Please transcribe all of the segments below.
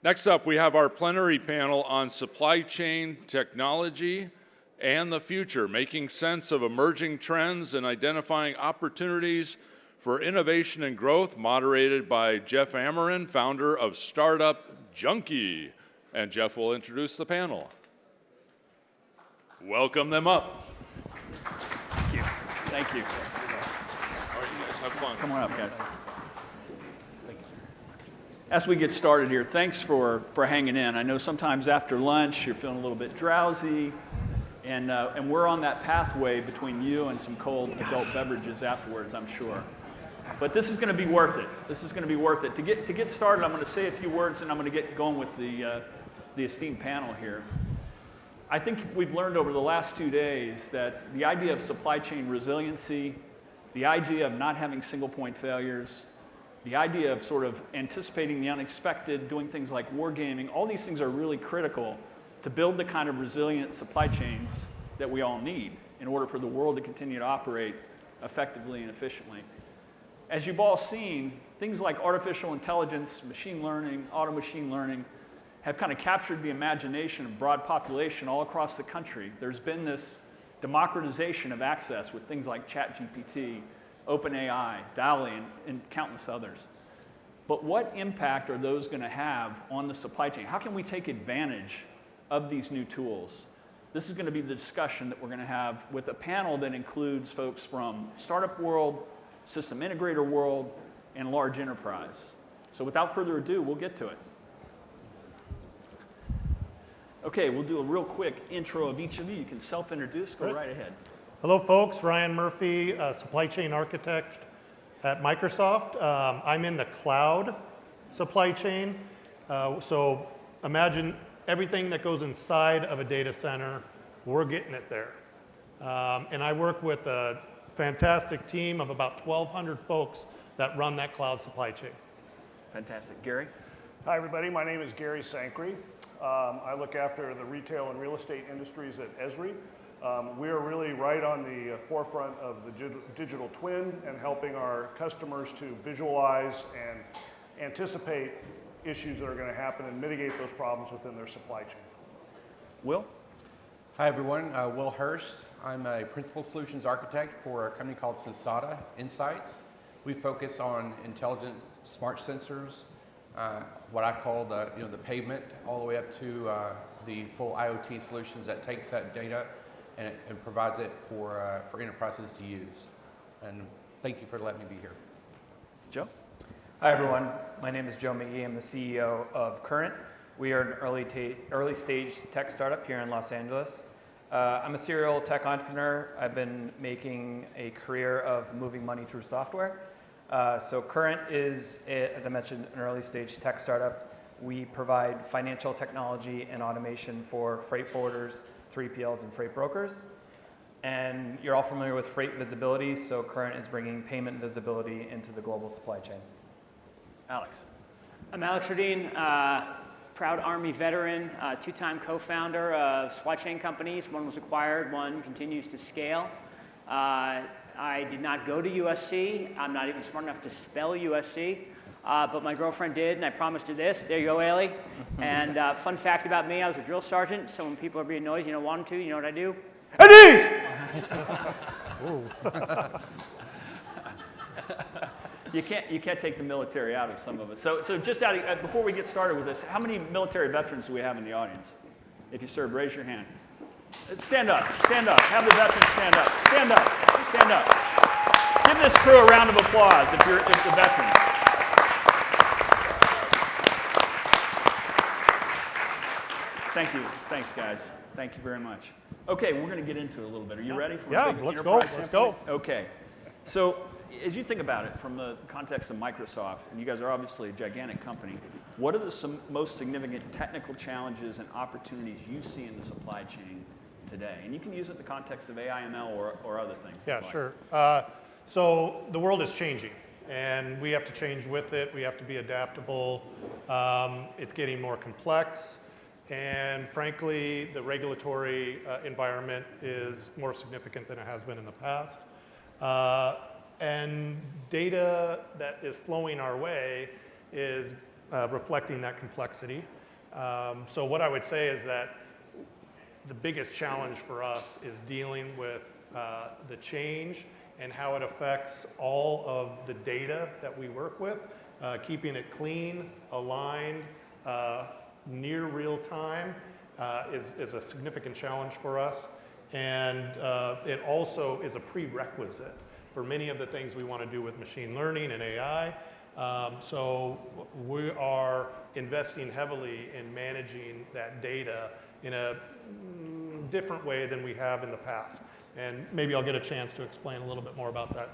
Next up, we have our plenary panel on supply chain technology and the future, making sense of emerging trends and identifying opportunities for innovation and growth, moderated by Jeff Amerine, founder of startup Junkie. And Jeff will introduce the panel. Welcome them up. Thank you. Thank you. All right, you guys have fun. Come on up, guys. Thank you, sir. As we get started here, thanks for hanging in. I know sometimes after lunch you're feeling a little bit drowsy, and we're on that pathway between you and some cold adult beverages afterwards, I'm sure. But this is going to be worth it. This is going to be worth it. To get started, I'm going to say a few words, and I'm going to get going with the esteemed panel here. I think we've learned over the last 2 days that the idea of supply chain resiliency, the idea of not having single point failures, the idea of sort of anticipating the unexpected, doing things like wargaming, all these things are really critical to build the kind of resilient supply chains that we all need in order for the world to continue to operate effectively and efficiently. As you've all seen, things like artificial intelligence, machine learning, auto machine learning, have kind of captured the imagination of broad population all across the country. There's been this democratization of access with things like ChatGPT, OpenAI, DALL-E, and countless others. But what impact are those going to have on the supply chain? How can we take advantage of these new tools? This is going to be the discussion that we're going to have with a panel that includes folks from startup world, system integrator world, and large enterprise. So without further ado, we'll get to it. Okay, we'll do a real quick intro of each of you. You can self-introduce, go right ahead. Hello folks, Ryan Murphy, supply chain architect at Microsoft. I'm in the cloud supply chain. So imagine everything that goes inside of a data center, we're getting it there. And I work with a fantastic team of about 1,200 folks that run that cloud supply chain. Fantastic. Gary? Hi everybody, my name is Gary Sankary. I look after the retail and real estate industries at ESRI. We are really right on the forefront of the digital twin and helping our customers to visualize and anticipate issues that are going to happen and mitigate those problems within their supply chain. Will? Hi everyone, Will Hurst. I'm a principal solutions architect for a company called Sensata Insights. We focus on intelligent smart sensors, what I call the pavement, all the way up to the full IoT solutions that takes that data and provides it for enterprises to use. And thank you for letting me be here. Joe? Hi everyone, my name is Joe Magee. I'm the CEO of Curant. We are an early stage tech startup here in Los Angeles. I'm a serial tech entrepreneur. I've been making a career of moving money through software. So Curant is, as I mentioned, an early stage tech startup. We provide financial technology and automation for freight forwarders, 3PLs, and freight brokers. And you're all familiar with freight visibility, so Curant is bringing payment visibility into the global supply chain. Alex? I'm Alex Rhodeen, proud Army veteran, two-time co-founder of supply chain companies. One was acquired, one continues to scale. I did not go to USC. I'm not even smart enough to spell USC, but my girlfriend did, and I promised her this. There you go, Ailey. And fun fact about me, I was a drill sergeant, so when people are being noisy, you don't want them to, you know what I do? You can't take the military out of some of us. So just before we get started with this, how many military veterans do we have in the audience? If you served, raise your hand. Stand up, stand up. Have the veterans stand up. Stand up, stand up. Give this crew a round of applause if the veterans. Thank you. Thanks, guys. Thank you very much. Okay, we're going to get into it a little bit. Are you ready? From a big let's go. enterprise Let's standpoint? go. Okay. So as you think about it from the context of Microsoft, and you guys are obviously a gigantic company, what are the most significant technical challenges and opportunities you see in the supply chain today? And you can use it in the context of AI, ML, or other things. Yeah, sure. So the world is changing, and we have to change with it. We have to be adaptable. It's getting more complex, and frankly, the regulatory environment is more significant than it has been in the past. And data that is flowing our way is reflecting that complexity. So what I would say is that the biggest challenge for us is dealing with the change and how it affects all of the data that we work with, keeping it clean, aligned, near real time is a significant challenge for us. And it also is a prerequisite for many of the things we want to do with machine learning and AI. So we are investing heavily in managing that data in a different way than we have in the past. And maybe I'll get a chance to explain a little bit more about that.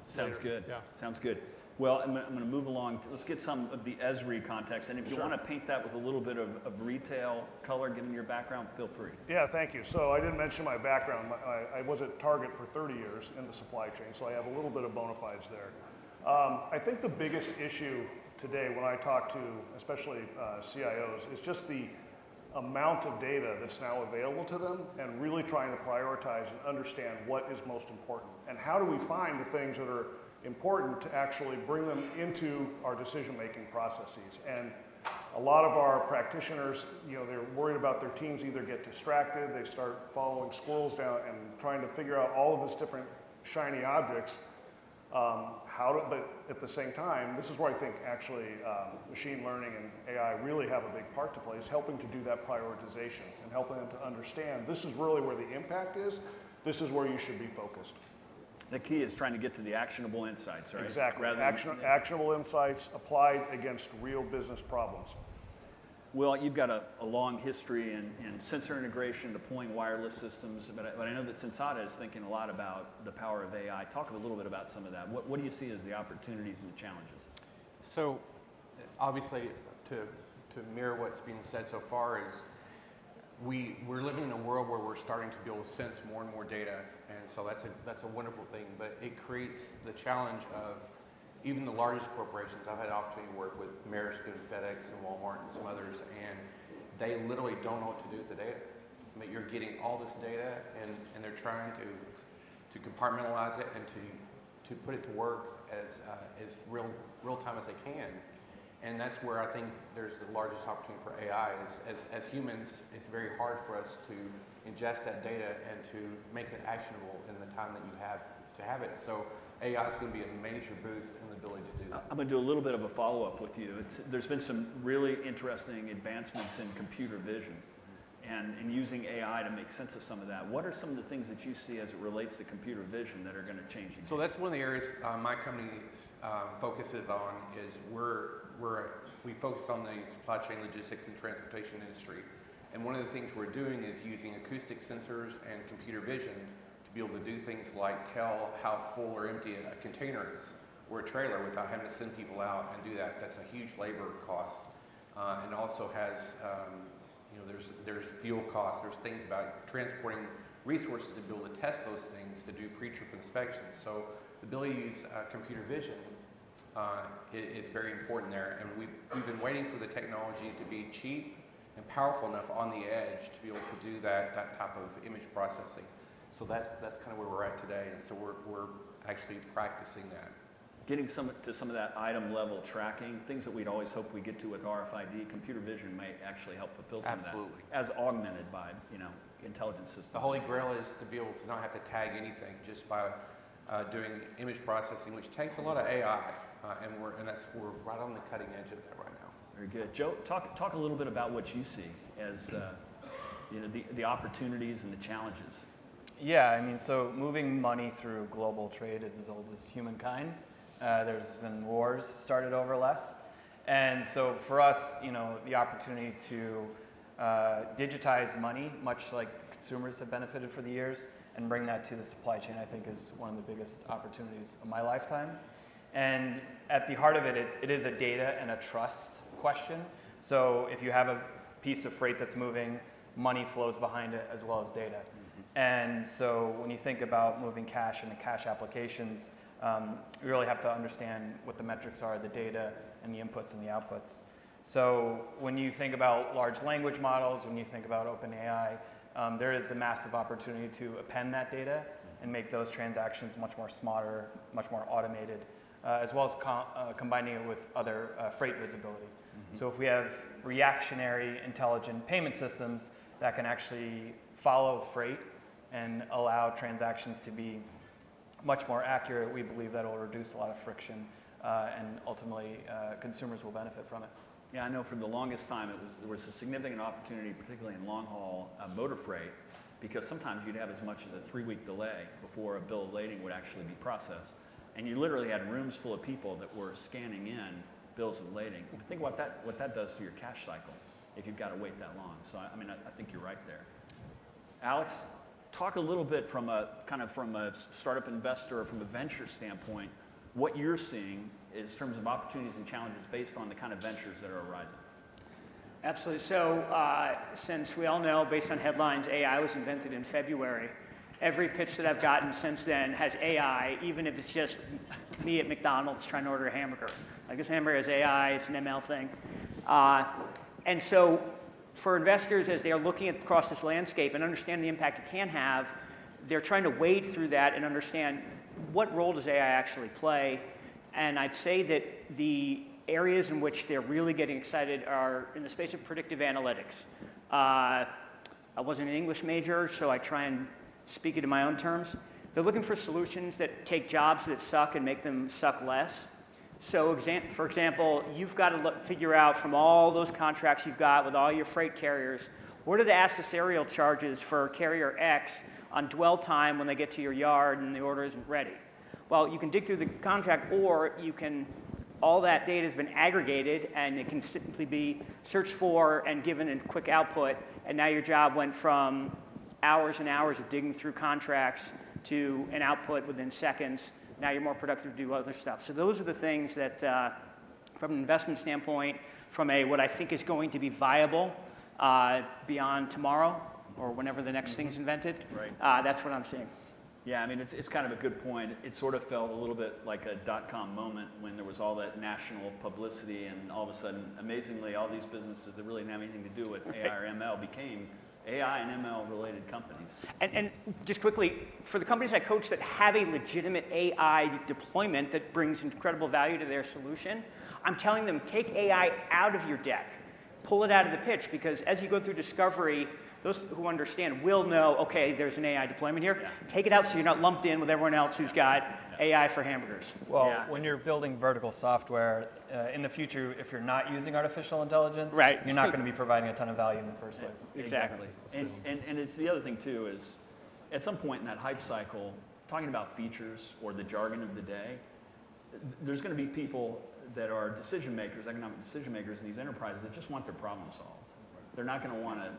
Sounds later. good. Yeah. Sounds good. Well, I'm going to move along. Let's get some of the ESRI context. And if you want to paint that with a little bit of retail color, given your background, feel free. Yeah, thank you. So I didn't mention my background. I was at Target for 30 years in the supply chain, so I have a little bit of bona fides there. I think the biggest issue today when I talk to especially CIOs is just the amount of data that's now available to them and really trying to prioritize and understand what is most important. And how do we find the things that are important to actually bring them into our decision-making processes. And a lot of our practitioners, they're worried about their teams either get distracted, they start following squirrels down and trying to figure out all of these different shiny objects. But at the same time, this is where I think actually machine learning and AI really have a big part to play, is helping to do that prioritization and helping them to understand this is really where the impact is, this is where you should be focused. The key is trying to get to the actionable insights, right? Exactly. Rather than, Actionable insights applied against real business problems. Well, you've got a long history in sensor integration, deploying wireless systems, but I know that Sensata is thinking a lot about the power of AI. Talk a little bit about some of that. What do you see as the opportunities and the challenges? So, obviously, to mirror what's being said so far is we're living in a world where we're starting to be able to sense more and more data, and so that's a wonderful thing. But it creates the challenge of even the largest corporations. I've had an opportunity to work with Maersk and FedEx and Walmart and some others, and they literally don't know what to do with the data. I mean, you're getting all this data, and they're trying to compartmentalize it and to put it to work as real time as they can. And that's where I think there's the largest opportunity for AI. As humans, it's very hard for us to ingest that data and to make it actionable in the time that you have to have it. So AI is going to be a major boost in the ability to do that. I'm going to do a little bit of a follow-up with you. There's been some really interesting advancements in computer vision and using AI to make sense of some of that. What are some of the things that you see as it relates to computer vision that are going to change? So that's one of the areas my company focuses on. Is we focus on the supply chain logistics and transportation industry. And one of the things we're doing is using acoustic sensors and computer vision to be able to do things like tell how full or empty a container is or a trailer without having to send people out and do that. That's a huge labor cost. And also has, there's fuel costs, there's things about transporting resources to be able to test those things, to do pre-trip inspections. So the ability to use computer vision is very important there. And we've been waiting for the technology to be cheap and powerful enough on the edge to be able to do that type of image processing. So that's kind of where we're at today, and so we're actually practicing that. Getting some of that item level tracking, things that we'd always hope we get to with RFID, computer vision may actually help fulfill some Absolutely. of that, as augmented by intelligence systems. The holy grail is to be able to not have to tag anything just by doing image processing, which takes a lot of AI, and we're right on the cutting edge of that right now. Very good. Joe, talk a little bit about what you see as the opportunities and the challenges. Yeah, I mean, so moving money through global trade is as old as humankind. There's been wars started over less. And so for us, the opportunity to digitize money, much like consumers have benefited for the years, and bring that to the supply chain, I think is one of the biggest opportunities of my lifetime. And at the heart of it, it is a data and a trust question. So if you have a piece of freight that's moving, money flows behind it as well as data. And so when you think about moving cash into cash applications, you really have to understand what the metrics are, the data and the inputs and the outputs. So when you think about large language models, when you think about OpenAI, there is a massive opportunity to append that data and make those transactions much more smarter, much more automated, as well as combining it with other freight visibility. So if we have reactionary intelligent payment systems that can actually follow freight and allow transactions to be much more accurate, we believe that will reduce a lot of friction and ultimately consumers will benefit from it. Yeah, I know for the longest time there was a significant opportunity, particularly in long haul motor freight, because sometimes you'd have as much as a 3-week delay before a bill of lading would actually be processed. And you literally had rooms full of people that were scanning in bills of lading. Think about that, what that does to your cash cycle if you've got to wait that long. So I mean, I think you're right there. Alex, talk a little bit from a startup investor or from a venture standpoint, what you're seeing in terms of opportunities and challenges based on the kind of ventures that are arising. Absolutely. So since we all know, based on headlines, AI was invented in February. Every pitch that I've gotten since then has AI, even if it's just me at McDonald's trying to order a hamburger. Like this hamburger has AI, it's an ML thing. And so for investors, as they are looking across this landscape and understand the impact it can have, they're trying to wade through that and understand what role does AI actually play. And I'd say that the areas in which they're really getting excited are in the space of predictive analytics. I wasn't an English major, so I try and speak it in my own terms. They're looking for solutions that take jobs that suck and make them suck less. So for example, you've got to figure out from all those contracts you've got with all your freight carriers, what are the accessorial charges for carrier X on dwell time when they get to your yard and the order isn't ready? Well, you can dig through the contract, or you can, all that data has been aggregated and it can simply be searched for and given in quick output, and now your job went from hours and hours of digging through contracts to an output within seconds. Now you're more productive to do other stuff. So those are the things that, from an investment standpoint, from what I think is going to be viable beyond tomorrow or whenever the next thing is invented, that's what I'm seeing. Yeah, I mean, it's kind of a good point. It sort of felt a little bit like a dot-com moment when there was all that national publicity, and all of a sudden, amazingly, all these businesses that really didn't have anything to do with AI or ML became AI and ML related companies. And just quickly, for the companies I coach that have a legitimate AI deployment that brings incredible value to their solution, I'm telling them, take AI out of your deck. Pull it out of the pitch, because as you go through discovery, those who understand will know, okay, there's an AI deployment here. Yeah. Take it out so you're not lumped in with everyone else who's got AI for hamburgers. Well, when you're building vertical software, in the future, if you're not using artificial intelligence, you're not going to be providing a ton of value in the first place. Exactly. And it's the other thing, too, is at some point in that hype cycle, talking about features or the jargon of the day, there's going to be people that are decision makers, economic decision makers in these enterprises that just want their problem solved. They're not going to want to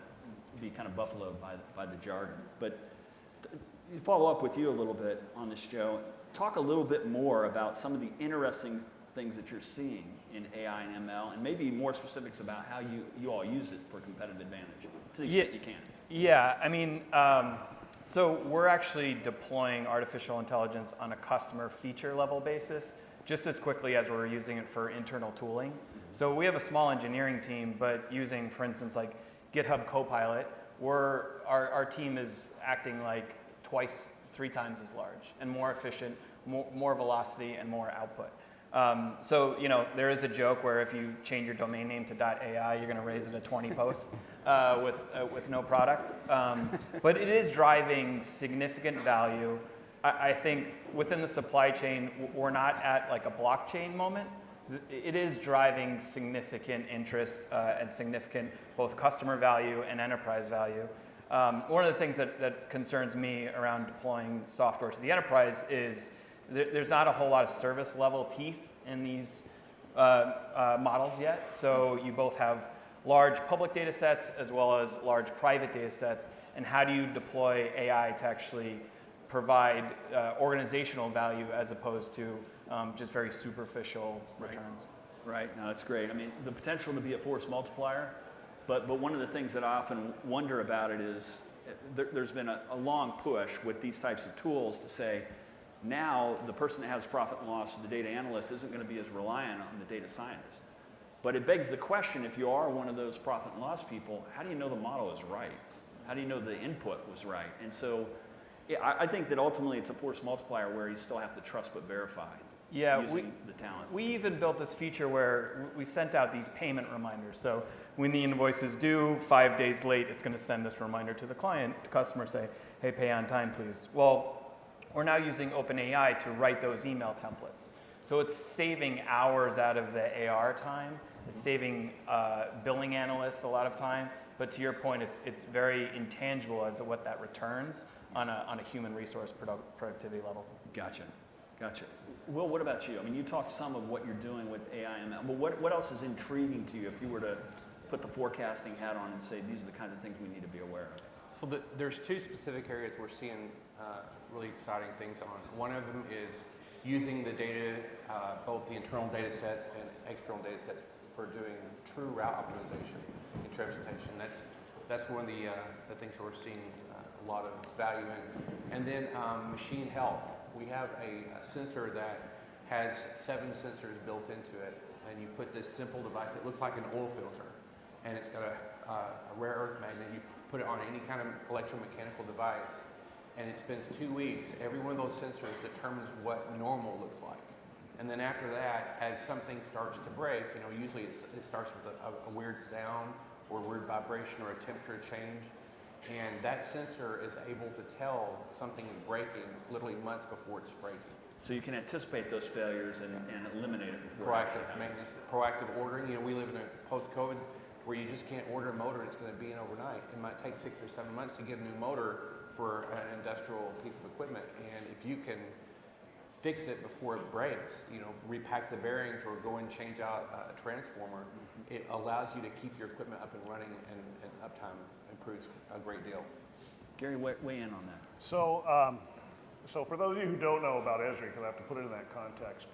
be kind of buffaloed by the jargon. But to follow up with you a little bit on this, Joe, talk a little bit more about some of the interesting things that you're seeing in AI and ML, and maybe more specifics about how you all use it for competitive advantage, to the extent you can. Yeah, I mean, so we're actually deploying artificial intelligence on a customer feature level basis just as quickly as we're using it for internal tooling. So we have a small engineering team, but using, for instance, like GitHub Copilot, our team is acting like 3 times as large and more efficient, more velocity and more output. So, you know, there is a joke where if you change your domain name to .ai, you're going to raise it a 20 post with no product. But it is driving significant value. I think within the supply chain, we're not at like a blockchain moment. It is driving significant interest and significant both customer value and enterprise value. One of the things that concerns me around deploying software to the enterprise is there's not a whole lot of service level teeth in these models yet. So you both have large public data sets as well as large private data sets. And how do you deploy AI to actually provide organizational value as opposed to just very superficial returns? Right, no, that's great. I mean, the potential to be a force multiplier, but one of the things that I often wonder about it is there's been a long push with these types of tools to say, now the person that has profit and loss, or the data analyst, isn't going to be as reliant on the data scientist. But it begs the question, if you are one of those profit and loss people, how do you know the model is right? How do you know the input was right? And so I think that ultimately it's a force multiplier where you still have to trust but verify. Yeah, using the talent? we even built this feature where we sent out these payment reminders. So when the invoice is due 5 days late, it's going to send this reminder to the client, to customer, say, hey, pay on time, please. Well, we're now using OpenAI to write those email templates. So it's saving hours out of the AR time. It's saving billing analysts a lot of time. But to your point, it's very intangible as to what that returns on a human resource productivity level. Gotcha. Will, what about you? I mean, you talked some of what you're doing with AI and ML, but what else is intriguing to you if you were to put the forecasting hat on and say these are the kinds of things we need to be aware of? So there's two specific areas we're seeing really exciting things on. One of them is using the data, both the internal data sets and external data sets for doing true route optimization in transportation. That's one of the things that we're seeing a lot of value in. And then machine health. We have a sensor that has 7 sensors built into it, and you put this simple device, it looks like an oil filter, and it's got a rare earth magnet. You put it on any kind of electromechanical device, and it spends 2 weeks. Every one of those sensors determines what normal looks like. And then after that, as something starts to break, usually it starts with a weird sound or a weird vibration or a temperature change. And that sensor is able to tell something is breaking literally months before it's breaking. So you can anticipate those failures and eliminate it before it Proactive actually happens. maintenance, proactive ordering. We live in a post-COVID where you just can't order a motor, it's going to be in overnight. It might take 6 or 7 months to get a new motor for an industrial piece of equipment. And if you can fix it before it breaks, repack the bearings or go and change out a transformer, it allows you to keep your equipment up and running, and uptime improves a great deal. Gary, weigh in on that. So for those of you who don't know about ESRI, because I have to put it in that context,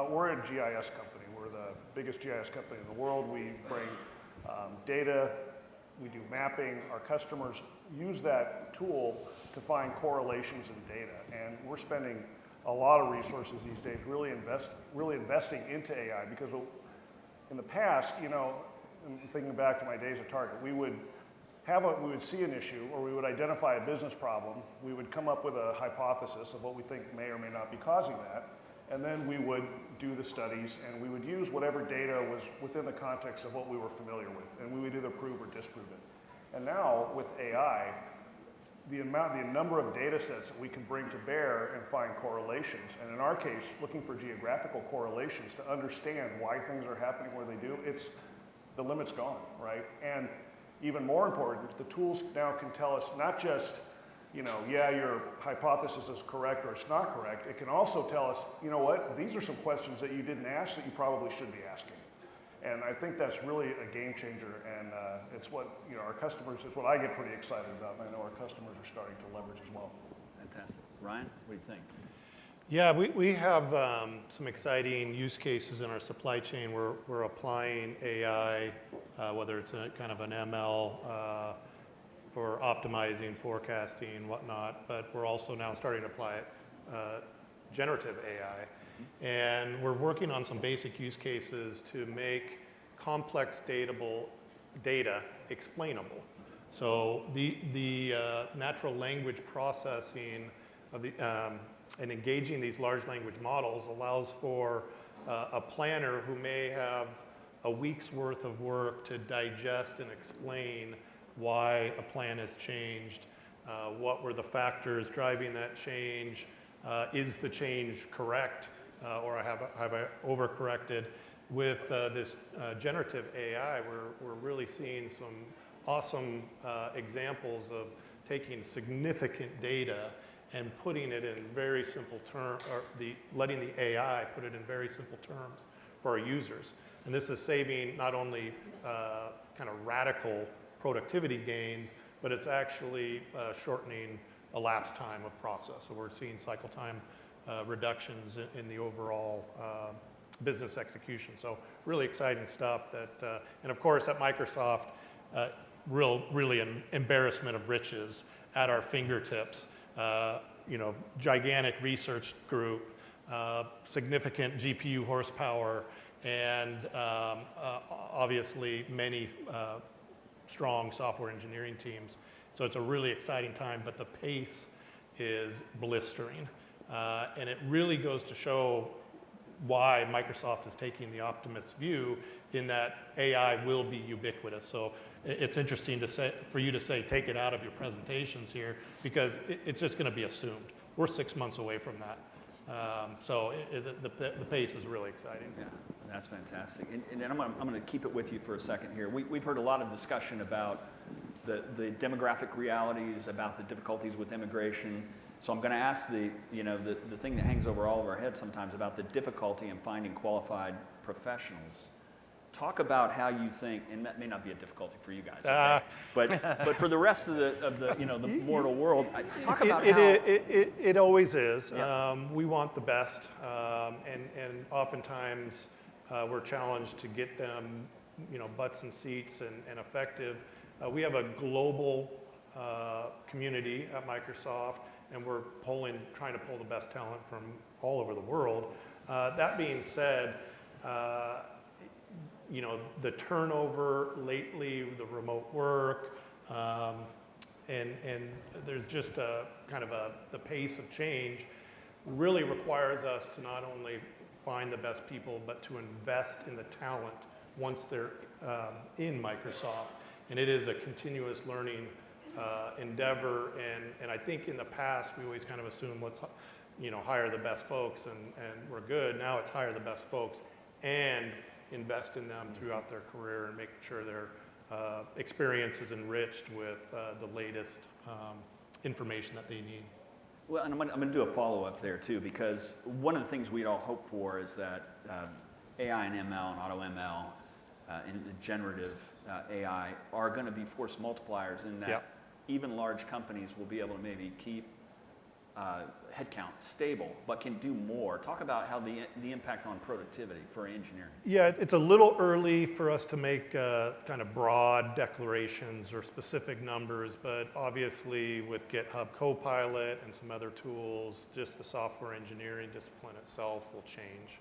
we're a GIS company. We're the biggest GIS company in the world. We bring data, we do mapping. Our customers use that tool to find correlations in data, and we're spending a lot of resources these days really investing into AI, because in the past, thinking back to my days at Target, we would see an issue, or we would identify a business problem. We would come up with a hypothesis of what we think may or may not be causing that, and then we would do the studies, and we would use whatever data was within the context of what we were familiar with, and we would either prove or disprove it. And now with AI, the number of data sets that we can bring to bear and find correlations, and in our case, looking for geographical correlations to understand why things are happening where they do, the limit's gone, right? And even more important, the tools now can tell us not just, your hypothesis is correct or it's not correct. It can also tell us, these are some questions that you didn't ask that you probably should be asking. And I think that's really a game changer, and it's what our customers, it's what I get pretty excited about, and I know our customers are starting to leverage as well. Fantastic. Ryan, what do you think? Yeah, we have some exciting use cases in our supply chain. We're applying AI, whether it's a kind of an ML for optimizing, forecasting, whatnot, but we're also now starting to apply it, generative AI. And we're working on some basic use cases to make complex data explainable. So the natural language processing of and engaging these large language models allows for a planner who may have a week's worth of work to digest and explain why a plan has changed, what were the factors driving that change, is the change correct, or have I overcorrected. With this generative AI, we're really seeing some awesome examples of taking significant data and putting it in very simple terms, or letting the AI put it in very simple terms for our users. And this is saving not only kind of radical productivity gains, but it's actually shortening elapsed time of process. So we're seeing cycle time reductions in the overall business execution. So really exciting stuff that, and of course at Microsoft, really an embarrassment of riches at our fingertips. Gigantic research group, significant GPU horsepower, and obviously many strong software engineering teams. So it's a really exciting time, but the pace is blistering. And it really goes to show why Microsoft is taking the optimist view in that AI will be ubiquitous. So it's interesting to say, for you to say, take it out of your presentations here, because it's just going to be assumed. We're 6 months away from that. So the pace is really exciting. Yeah, that's fantastic. And I'm going to keep it with you for a second here. We've heard a lot of discussion about the demographic realities, about the difficulties with immigration. So I'm going to ask the thing that hangs over all of our heads sometimes about the difficulty in finding qualified professionals. Talk about how you think, and that may not be a difficulty for you guys, okay? But for the rest of the mortal world, talk about how it always is. Yeah. We want the best, and oftentimes we're challenged to get them, butts in seats and effective. We have a global community at Microsoft, and we're trying to pull the best talent from all over the world. That being said, the turnover lately, the remote work, and there's just the pace of change really requires us to not only find the best people, but to invest in the talent once they're in Microsoft. And it is a continuous learning endeavor. And I think in the past, we always kind of assume let's hire the best folks and we're good. Now it's hire the best folks and invest in them throughout their career and make sure their experience is enriched with the latest information that they need. Well, and I'm going to do a follow-up there too, because one of the things we'd all hope for is that AI and ML and auto ML and the generative AI are going to be force multipliers in that even large companies will be able to maybe keep headcount stable, but can do more. Talk about how the impact on productivity for engineering. Yeah, it's a little early for us to make kind of broad declarations or specific numbers, but obviously with GitHub Copilot and some other tools, just the software engineering discipline itself will change.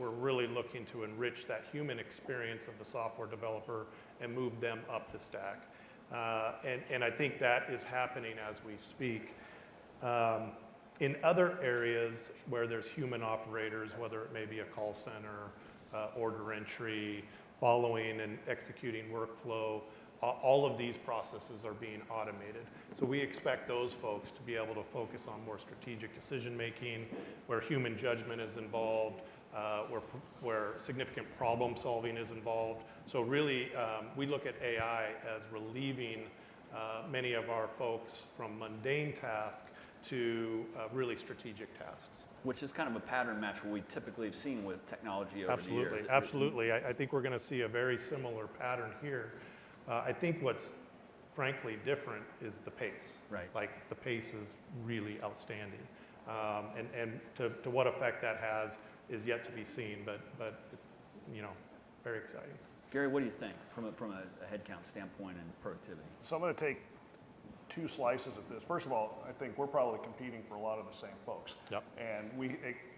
We're really looking to enrich that human experience of the software developer and move them up the stack. And I think that is happening as we speak. In other areas where there's human operators, whether it may be a call center, order entry, following and executing workflow, all of these processes are being automated. So we expect those folks to be able to focus on more strategic decision making, where human judgment is involved, where significant problem solving is involved. So really, we look at AI as relieving many of our folks from mundane tasks to really strategic tasks. Which is kind of a pattern match what we typically have seen with technology over the years. Absolutely. I think we're going to see a very similar pattern here. I think what's frankly different is the pace. Right. Like the pace is really outstanding. And to what effect that has is yet to be seen, but it's, very exciting. Gary, what do you think from a headcount standpoint and productivity? So I'm going to take two slices of this. First of all, I think we're probably competing for a lot of the same folks. Yep. And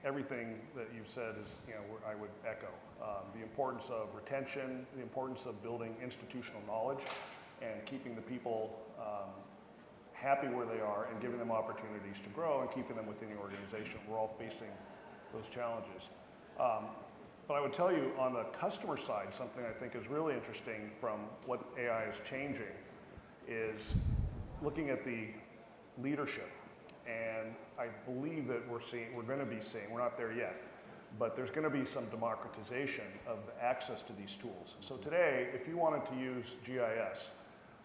everything that you've said is, I would echo. The importance of retention, the importance of building institutional knowledge, and keeping the people happy where they are and giving them opportunities to grow and keeping them within the organization. We're all facing those challenges. But I would tell you on the customer side, something I think is really interesting from what AI is changing is looking at the leadership. And I believe that we're going to be seeing, we're not there yet, but there's going to be some democratization of the access to these tools. So today, if you wanted to use GIS,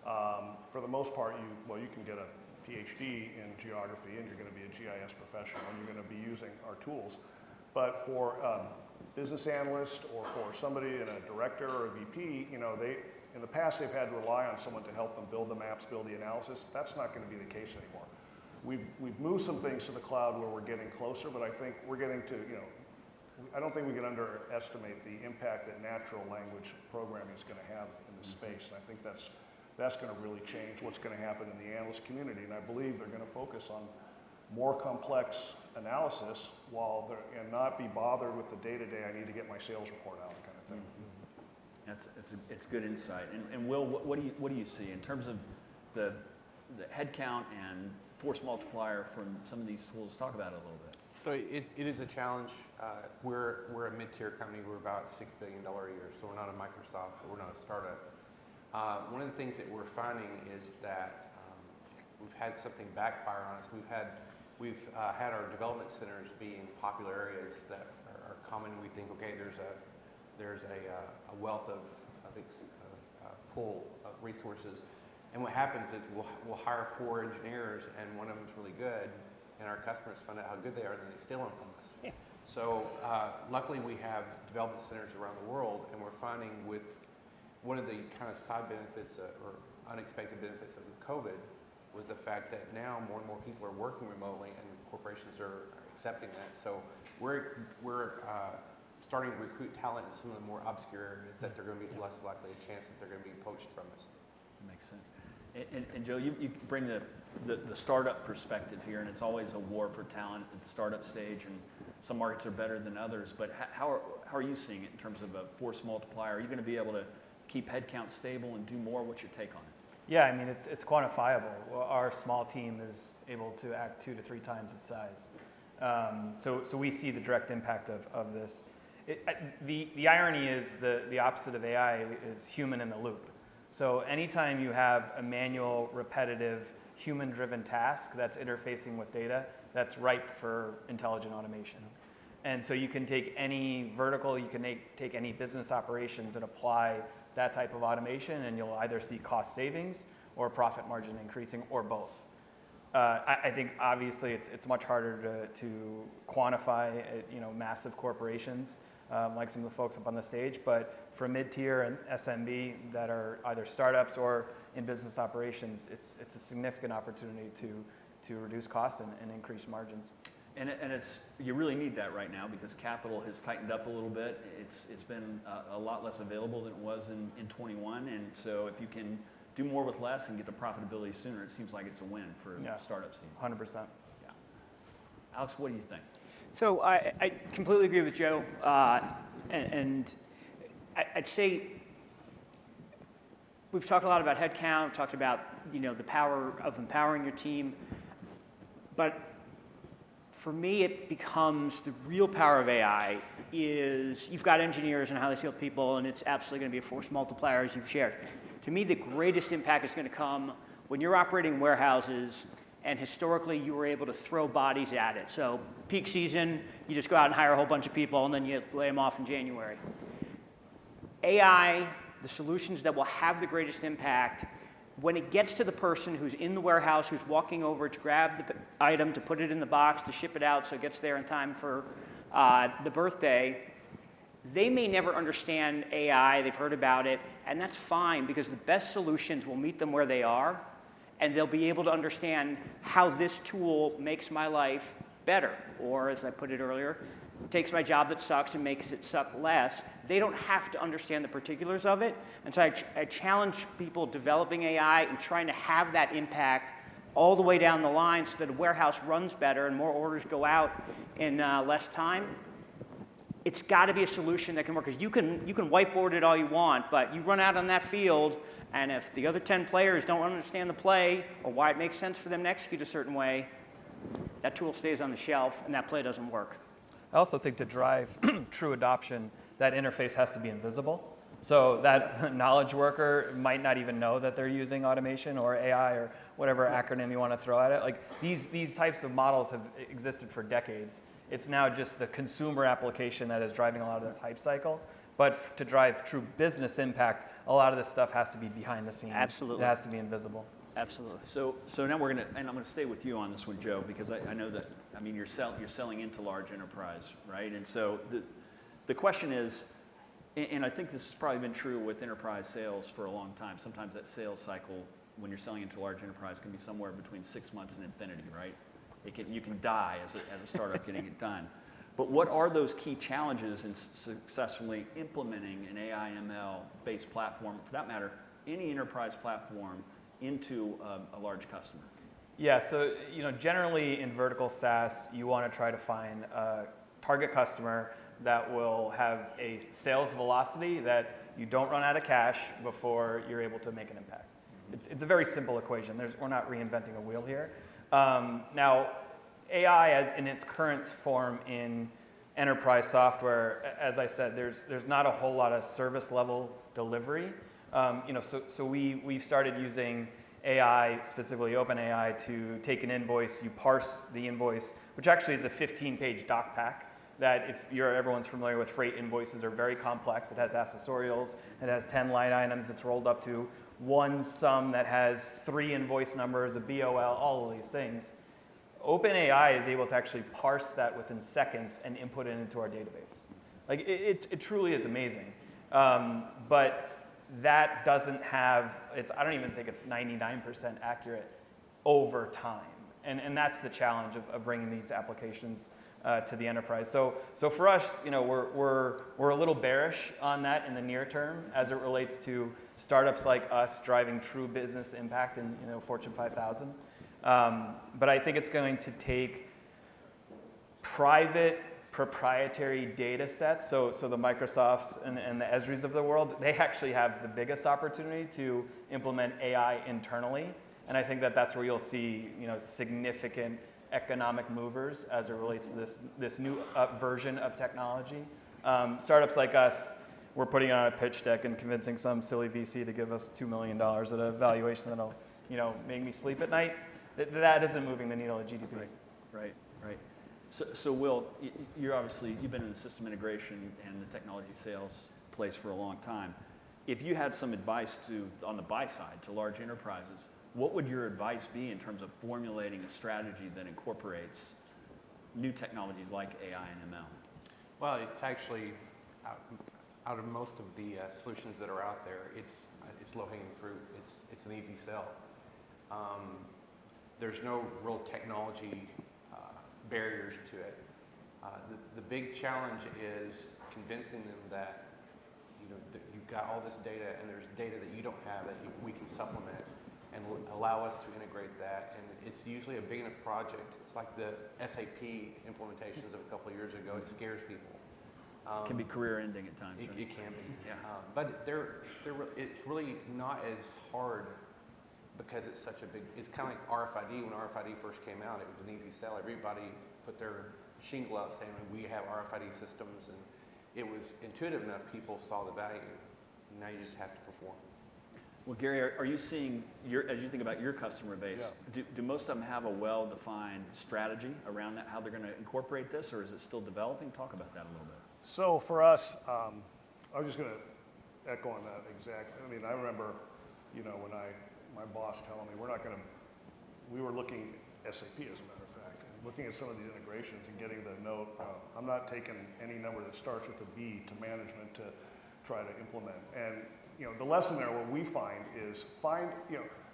for the most part, you can get a PhD in geography and you're going to be a GIS professional and you're going to be using our tools. But for business analyst or for somebody in a director or a VP, in the past they've had to rely on someone to help them build the maps, build the analysis. That's not going to be the case anymore. We've moved some things to the cloud where we're getting closer, but I think we're getting to, I don't think we can underestimate the impact that natural language programming is going to have in this space. And I think that's going to really change what's going to happen in the analyst community. And I believe they're going to focus on more complex analysis and not be bothered with the day-to-day, I need to get my sales report out kind of thing. It's good insight. And Will, what do you see in terms of the headcount and force multiplier from some of these tools? Talk about it a little bit. So it is a challenge. We're a mid-tier company. We're about $6 billion a year, so we're not a Microsoft, but we're not a startup. One of the things that we're finding is that we've had something backfire on us. We've had our development centers be in popular areas that are common. We think, okay, there's a wealth of pool of resources, and what happens is we'll hire 4 engineers, and one of them's really good, and our customers find out how good they are, and then they steal them from us. Yeah. So luckily we have development centers around the world, and we're finding with one of the kind of side benefits or unexpected benefits of COVID was the fact that now more and more people are working remotely, and corporations are accepting that. So we're starting to recruit talent in some of the more obscure areas that they're going to be less likely a chance that they're going to be poached from us. That makes sense. And Joe, you bring the startup perspective here, and it's always a war for talent at the startup stage, and some markets are better than others. But how are you seeing it in terms of a force multiplier? Are you going to be able to keep headcount stable and do more? What's your take on it? Yeah, I mean, it's quantifiable. Our small team is able to act 2 to 3 times its size. So we see the direct impact of this. The irony is the opposite of AI is human in the loop. So anytime you have a manual, repetitive, human-driven task that's interfacing with data, that's ripe for intelligent automation. And so you can take any vertical, you can take any business operations and apply that type of automation, and you'll either see cost savings or profit margin increasing, or both. I think obviously it's much harder to quantify massive corporations like some of the folks up on the stage, but for mid-tier and SMB that are either startups or in business operations, it's a significant opportunity to reduce costs and increase margins. And you really need that right now because capital has tightened up a little bit. It's been a lot less available than it was in 21, and so if you can do more with less and get to profitability sooner, it seems like it's a win for startups. 100%. Yeah. Alex, what do you think? So I completely agree with Joe, and I'd say we've talked a lot about headcount, we've talked about the power of empowering your team, but for me it becomes the real power of AI is you've got engineers and highly skilled people, and it's absolutely going to be a force multiplier as you've shared. To me, the greatest impact is going to come when you're operating warehouses and historically you were able to throw bodies at it. So peak season, you just go out and hire a whole bunch of people and then you lay them off in January. AI, the solutions that will have the greatest impact, when it gets to the person who's in the warehouse, who's walking over to grab the item, to put it in the box, to ship it out so it gets there in time for the birthday, they may never understand AI, they've heard about it, and that's fine because the best solutions will meet them where they are, and they'll be able to understand how this tool makes my life better, or as I put it earlier, takes my job that sucks and makes it suck less. They don't have to understand the particulars of it, and so I challenge people developing AI and trying to have that impact all the way down the line so that a warehouse runs better and more orders go out in less time. It's got to be a solution that can work, because you can whiteboard it all you want, but you run out on that field, and if the other 10 players don't understand the play or why it makes sense for them to execute a certain way, that tool stays on the shelf and that play doesn't work. I also think to drive true adoption, that interface has to be invisible. So that knowledge worker might not even know that they're using automation or AI or whatever acronym you want to throw at it. Like these types of models have existed for decades. It's now just the consumer application that is driving a lot of this hype cycle. But to drive true business impact, a lot of this stuff has to be behind the scenes. Absolutely. It has to be invisible. Absolutely. So now we're gonna, and I'm gonna stay with you on this one, Joe, because I know that, I mean, you're selling into large enterprise, right? And so the question is, and I think this has probably been true with enterprise sales for a long time. Sometimes that sales cycle, when you're selling into large enterprise, can be somewhere between 6 months and infinity, right? You can die as a startup getting it done. But what are those key challenges in successfully implementing an AI/ML-based platform, for that matter, any enterprise platform, into a large customer? Yeah, so generally in vertical SaaS, you want to try to find a target customer that will have a sales velocity that you don't run out of cash before you're able to make an impact. It's a very simple equation. We're not reinventing a wheel here. Now, AI as in its current form in enterprise software, as I said, there's not a whole lot of service level delivery. So we've started using AI, specifically OpenAI, to take an invoice, you parse the invoice, which actually is a 15-page doc pack that if everyone's familiar with freight invoices are very complex. It has accessorials, it has 10 line items, it's rolled up to one sum that has 3 invoice numbers, a BOL, all of these things. OpenAI is able to actually parse that within seconds and input it into our database. Like it truly is amazing. But that doesn't have, I don't even think it's 99% accurate over time. And that's the challenge of bringing these applications to the enterprise. So for us, we're a little bearish on that in the near term as it relates to startups like us driving true business impact in Fortune 5000. But I think it's going to take private proprietary data sets, so the Microsofts and the ESRIs of the world, they actually have the biggest opportunity to implement AI internally. And I think that's where you'll see significant economic movers as it relates to this new version of technology. Startups like us, we're putting on a pitch deck and convincing some silly VC to give us $2 million at a valuation that'll make me sleep at night. That isn't moving the needle of GDP. Right. So Will, you've been in the system integration and the technology sales place for a long time. If you had some advice on the buy side to large enterprises, what would your advice be in terms of formulating a strategy that incorporates new technologies like AI and ML? Well, it's actually, out of most of the solutions that are out there, it's low-hanging fruit. It's an easy sell. There's no real technology barriers to it. The big challenge is convincing them that that you've got all this data and there's data that you don't have that we can supplement and allow us to integrate that. And it's usually a big enough project. It's like the SAP implementations of a couple of years ago. It scares people. It can be career-ending at times. It can be. Yeah. But it's really not as hard because it's such a big, it's kind of like RFID. When RFID first came out, it was an easy sell. Everybody put their shingle out saying, we have RFID systems, and it was intuitive enough, people saw the value. Now you just have to perform. Well, Gary, are you seeing, as you think about your customer base, do most of them have a well-defined strategy around that, how they're going to incorporate this, or is it still developing? Talk about that a little bit. So for us, I was just going to echo on that exactly. I mean, I remember, when my boss telling me we were looking SAP as a matter of fact, and looking at some of the integrations and getting the note, I'm not taking any number that starts with a B to management to try to implement. And the lesson there, what we find is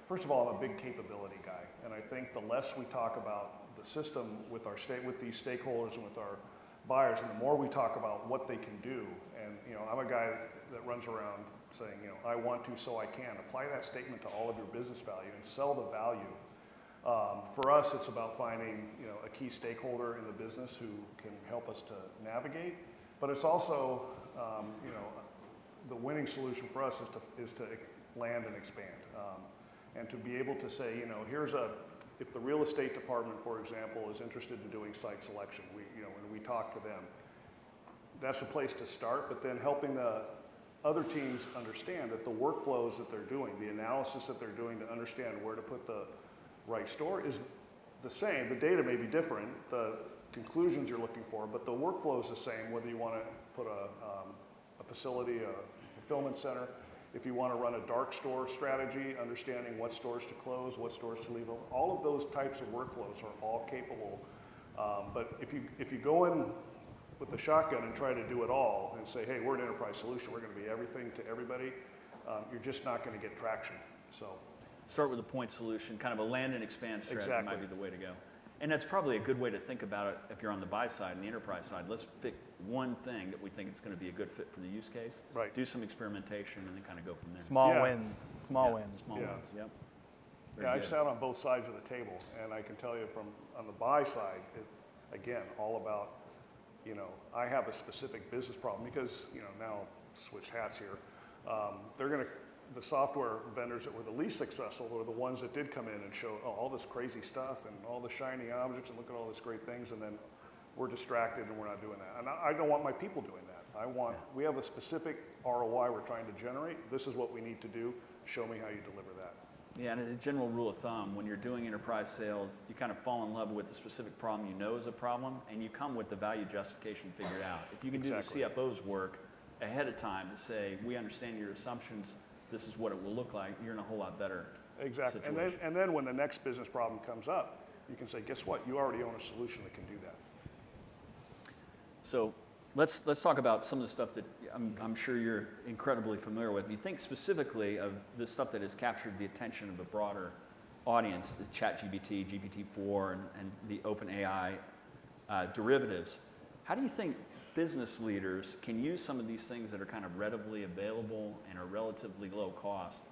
first of all, I'm a big capability guy, and I think the less we talk about the system with these stakeholders and with our buyers, and the more we talk about what they can do. And I'm a guy that runs around saying, I want to, so I can. Apply that statement to all of your business value and sell the value. For us, it's about finding a key stakeholder in the business who can help us to navigate. But it's also the winning solution for us is to land and expand, and to be able to say, if the real estate department, for example, is interested in doing site selection, when we talk to them, that's a place to start. But then helping the other teams understand that the workflows that they're doing, the analysis that they're doing to understand where to put the right store is the same. The data may be different, the conclusions you're looking for, but the workflow is the same, whether you want to put a facility, a fulfillment center, if you want to run a dark store strategy, understanding what stores to close, what stores to leave open. All of those types of workflows are all capable. But if you go in with the shotgun and try to do it all and say, hey, we're an enterprise solution, we're going to be everything to everybody, you're just not going to get traction. So start with a point solution, kind of a land and expand strategy. Exactly. Might be the way to go. And that's probably a good way to think about it if you're on the buy side and the enterprise side. Let's pick one thing that we think is going to be a good fit for the use case. Right. Do some experimentation and then kind of go from there. Small wins. Small wins. Small wins. Yep. Very I've good. sat on both sides of the table, and I can tell you on the buy side, again, all about, I have a specific business problem because, now switch hats here. They're going to the software vendors that were the least successful were the ones that did come in and show all this crazy stuff and all the shiny objects and look at all these great things, and then we're distracted and we're not doing that. And I don't want my people doing that. We have a specific ROI we're trying to generate. This is what we need to do. Show me how you deliver that. Yeah, and as a general rule of thumb, when you're doing enterprise sales, you kind of fall in love with the specific problem you know is a problem, and you come with the value justification figured out. If you can do the CFO's work ahead of time to say, we understand your assumptions, this is what it will look like, you're in a whole lot better situation. And then when the next business problem comes up, you can say, guess what? You already own a solution that can do that. So let's talk about some of the stuff that I'm sure you're incredibly familiar with. You think specifically of the stuff that has captured the attention of the broader audience, the ChatGPT, GPT-4, and the OpenAI derivatives. How do you think business leaders can use some of these things that are kind of readily available and are relatively low cost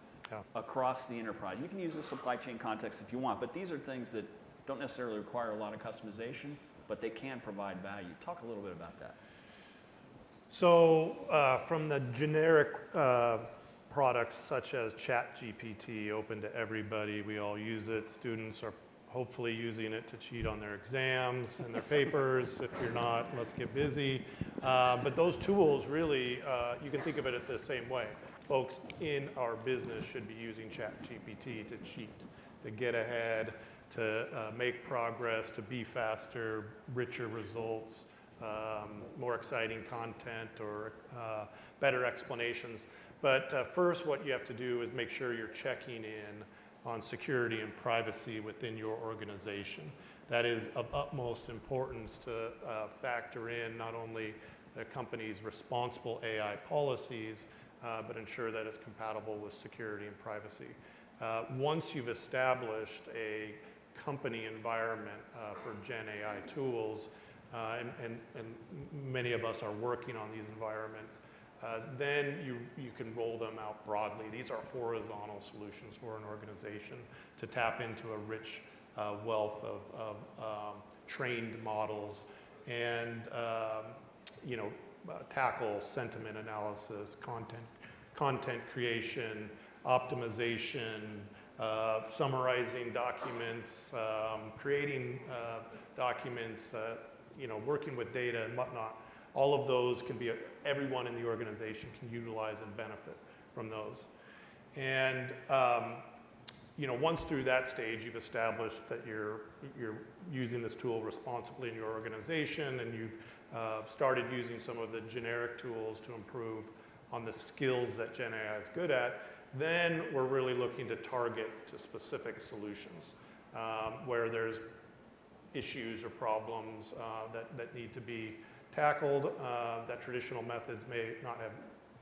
across the enterprise? You can use the supply chain context if you want, but these are things that don't necessarily require a lot of customization, but they can provide value. Talk a little bit about that. So from the generic products such as ChatGPT, open to everybody, we all use it. Students are hopefully using it to cheat on their exams and their papers. If you're not, let's get busy. But those tools really, you can think of it the same way. Folks in our business should be using ChatGPT to cheat, to get ahead, to make progress, to be faster, richer results, more exciting content, or better explanations. But first, what you have to do is make sure you're checking in on security and privacy within your organization. That is of utmost importance to factor in not only the company's responsible AI policies, but ensure that it's compatible with security and privacy. Once you've established a company environment for Gen AI tools, and many of us are working on these environments, then you can roll them out broadly. These are horizontal solutions for an organization to tap into a rich wealth of trained models and tackle sentiment analysis, content creation, optimization, summarizing documents, creating documents, working with data and whatnot. All of those can be, everyone in the organization can utilize and benefit from those. And once through that stage, you've established that you're using this tool responsibly in your organization, and you've started using some of the generic tools to improve on the skills that Gen AI is good at, then we're really looking to target to specific solutions where there's issues or problems that need to be tackled that traditional methods may not have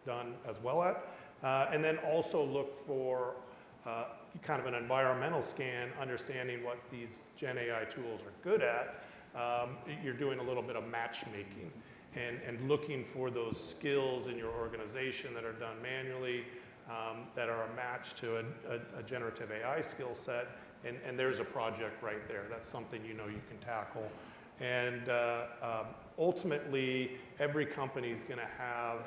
done as well at. And then also look for kind of an environmental scan, understanding what these Gen AI tools are good at. You're doing a little bit of matchmaking and looking for those skills in your organization that are done manually, that are a match to a generative AI skill set. And there's a project right there. That's something you can tackle. And ultimately, every company is going to have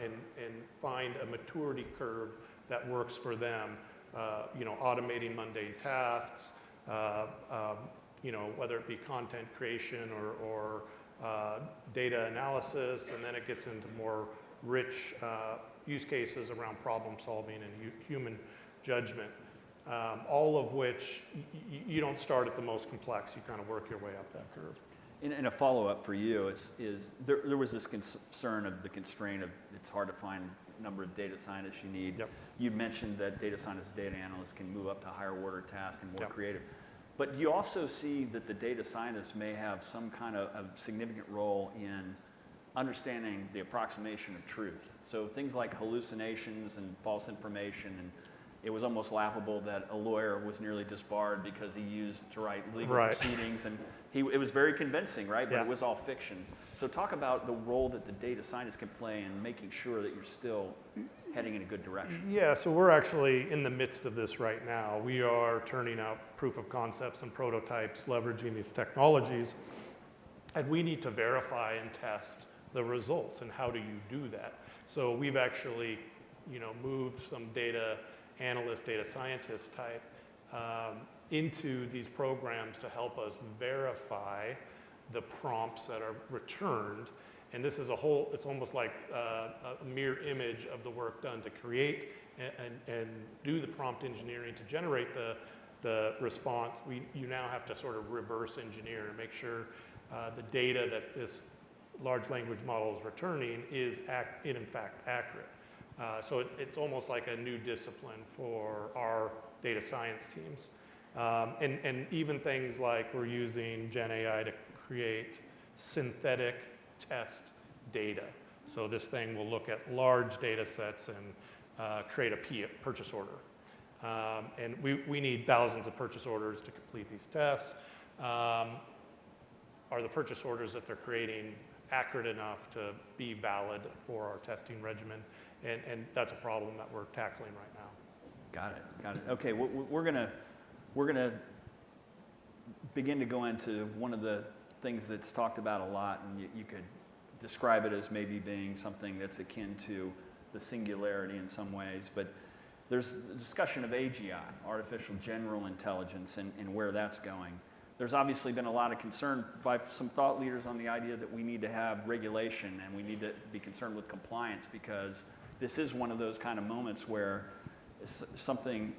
and find a maturity curve that works for them. Automating mundane tasks, whether it be content creation or data analysis, and then it gets into more rich use cases around problem solving and human judgment. All of which you don't start at the most complex, you kind of work your way up that curve. And a follow-up for you is there was this concern of the constraint of it's hard to find number of data scientists you need. Yep. You mentioned that data scientists, data analysts can move up to higher order tasks and more creative. But do you also see that the data scientists may have some kind of significant role in understanding the approximation of truth? So things like hallucinations and false information, and it was almost laughable that a lawyer was nearly disbarred because he used to write legal proceedings, and it was very convincing, right? But it was all fiction. So talk about the role that the data scientists can play in making sure that you're still heading in a good direction. Yeah, so we're actually in the midst of this right now. We are turning out proof of concepts and prototypes leveraging these technologies, and we need to verify and test the results. And how do you do that? So we've actually moved some data analyst, data scientist type into these programs to help us verify the prompts that are returned. And this is it's almost like a mirror image of the work done to create and do the prompt engineering to generate the response. You now have to sort of reverse engineer and make sure the data that this large language model is returning is in fact accurate. So it's almost like a new discipline for our data science teams. And even things like we're using Gen AI to create synthetic test data. So this thing will look at large data sets and create a purchase order. And we need thousands of purchase orders to complete these tests. Are the purchase orders that they're creating accurate enough to be valid for our testing regimen? And that's a problem that we're tackling right now. Got it. Okay, we're gonna begin to go into one of the things that's talked about a lot, and you could describe it as maybe being something that's akin to the singularity in some ways, but there's a discussion of AGI, artificial general intelligence, and where that's going. There's obviously been a lot of concern by some thought leaders on the idea that we need to have regulation and we need to be concerned with compliance, because this is one of those kind of moments where something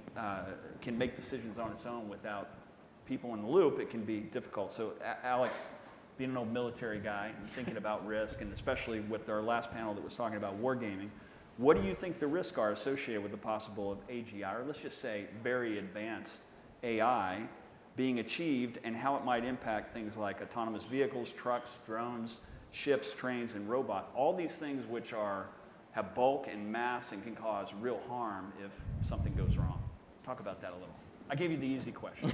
can make decisions on its own without people in the loop. It can be difficult. So Alex, being an old military guy and thinking about risk, and especially with our last panel that was talking about wargaming, what do you think the risks are associated with the possible of AGI, or let's just say very advanced AI being achieved, and how it might impact things like autonomous vehicles, trucks, drones, ships, trains, and robots? All these things which have bulk and mass and can cause real harm if something goes wrong. Talk about that a little. I gave you the easy question.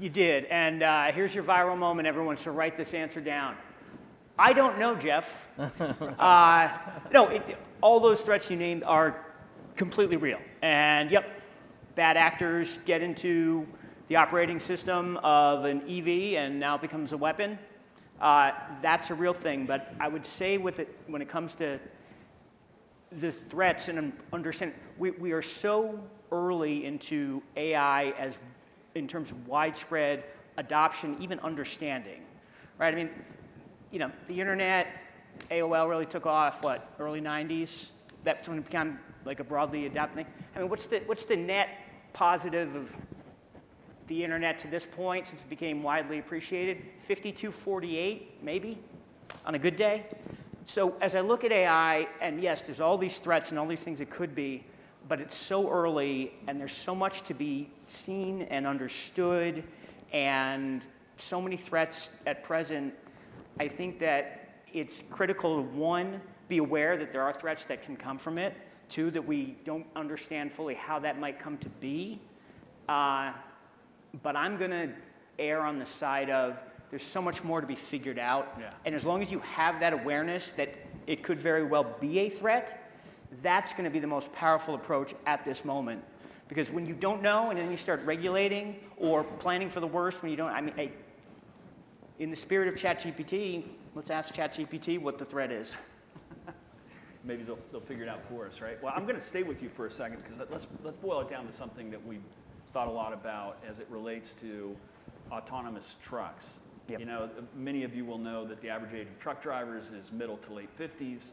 You did, and here's your viral moment, everyone, so write this answer down. I don't know, Jeff. All those threats you named are completely real. And yep, bad actors get into the operating system of an EV and now it becomes a weapon. That's a real thing, but I would say with it, when it comes to the threats and understanding, we are so early into AI in terms of widespread adoption, even understanding, right? I mean, the internet, AOL really took off, early 90s? That's when it became like a broadly adopted thing. I mean, what's the net positive of the internet to this point since it became widely appreciated? 5248, maybe, on a good day. So as I look at AI, and yes, there's all these threats and all these things it could be, but it's so early and there's so much to be seen and understood and so many threats at present. I think that it's critical to, one, be aware that there are threats that can come from it. Two, that we don't understand fully how that might come to be. But I'm going to err on the side of there's so much more to be figured out. Yeah. And as long as you have that awareness that it could very well be a threat, that's going to be the most powerful approach at this moment. Because when you don't know and then you start regulating or planning for the worst when you don't, in the spirit of ChatGPT, let's ask ChatGPT what the threat is. Maybe they'll figure it out for us, right? Well, I'm going to stay with you for a second, because let's boil it down to something that we've thought a lot about as it relates to autonomous trucks. Yep. Many of you will know that the average age of truck drivers is middle to late 50s.